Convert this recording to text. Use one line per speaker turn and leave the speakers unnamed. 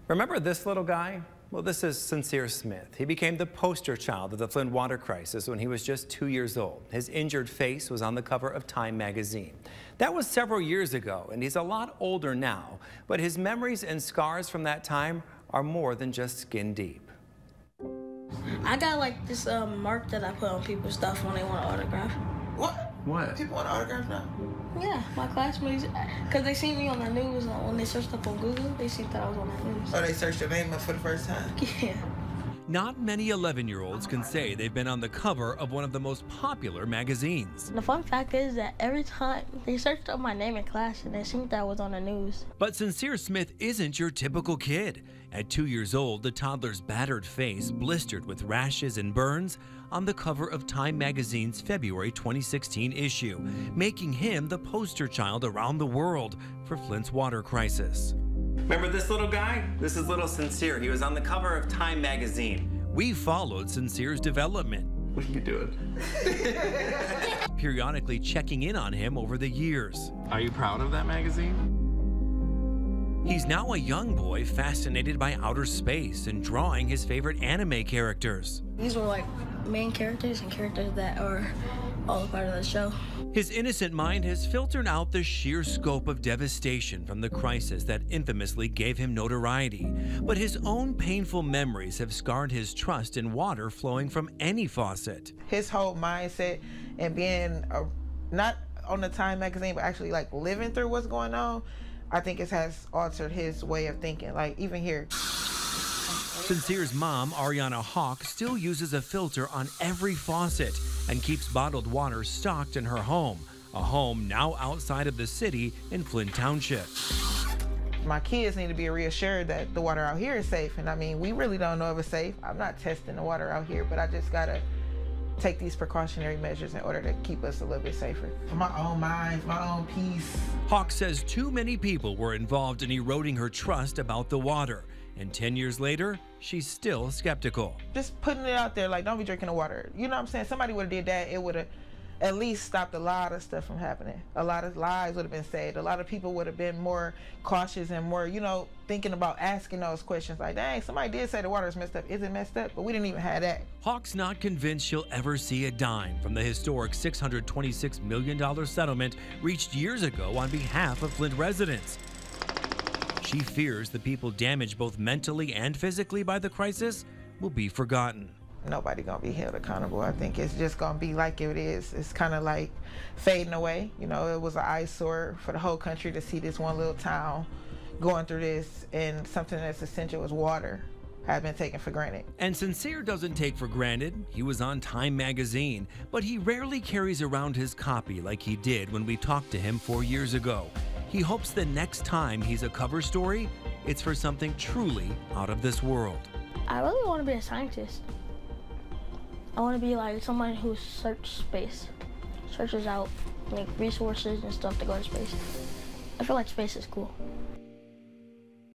Remember this little guy? Well, this is Sincere Smith. He became the poster child of the Flint water crisis when he was just 2 years old. His injured face was on the cover of Time magazine. That was several years ago, and he's a lot older now, but his memories and scars from that time are more than just skin deep.
I got like this mark that I put on people's stuff when they want an autograph.
What?
People want an autograph now?
Yeah, my classmates, because they seen me on the news when they searched up on Google, they seen that I was on the news.
Oh, they searched your name up for the first time?
Yeah.
Not many 11-year-olds can say they've been on the cover of one of the most popular magazines.
The fun fact is that every time they searched up my name in class and they seen that I was on the news.
But Sincere Smith isn't your typical kid. At 2 years old, the toddler's battered face, blistered with rashes and burns, on the cover of Time magazine's February 2016 issue, making him the poster child around the world for Flint's water crisis.
Remember this little guy? This is little Sincere. He was on the cover of Time magazine.
We followed Sincere's development.
What are you doing?
Periodically checking in on him over the years.
Are you proud of that magazine?
He's now a young boy fascinated by outer space and drawing his favorite anime characters.
These were like main characters and characters that are all a part of the show.
His innocent mind has filtered out the sheer scope of devastation from the crisis that infamously gave him notoriety. But his own painful memories have scarred his trust in water flowing from any faucet.
His whole mindset and being not on the Time magazine, but actually like living through what's going on, I think it has altered his way of thinking, like even here.
Sincere's mom, Ariana Hawk, still uses a filter on every faucet and keeps bottled water stocked in her home, a home now outside of the city in Flint Township.
My kids need to be reassured that the water out here is safe, and I mean, we really don't know if it's safe. I'm not testing the water out here, but I just gotta take these precautionary measures in order to keep us a little bit safer. For my own mind, my own peace.
Hawk says too many people were involved in eroding her trust about the water. And 10 years later, she's still skeptical.
Just putting it out there, like, don't be drinking the water. You know what I'm saying? Somebody would have did that, it would have at least stopped a lot of stuff from happening. A lot of lives would have been saved. A lot of people would have been more cautious and more, you know, thinking about asking those questions like, dang, somebody did say the water is messed up. Is it messed up? But we didn't even have that.
Hawk's not convinced she'll ever see a dime from the historic $626 million settlement reached years ago on behalf of Flint residents. She fears the people damaged both mentally and physically by the crisis will be forgotten.
Nobody gonna be held accountable. I think it's just gonna be like it is. It's kind of like fading away. You know, it was an eyesore for the whole country to see this one little town going through this, and something that's essential as water had been taken for granted.
And Sincere doesn't take for granted he was on Time magazine, but he rarely carries around his copy like he did when we talked to him 4 years ago. He hopes the next time he's a cover story, it's for something truly out of this world.
I really want to be a scientist. I want to be like someone who searches out like resources and stuff to go to space. I feel like space is cool.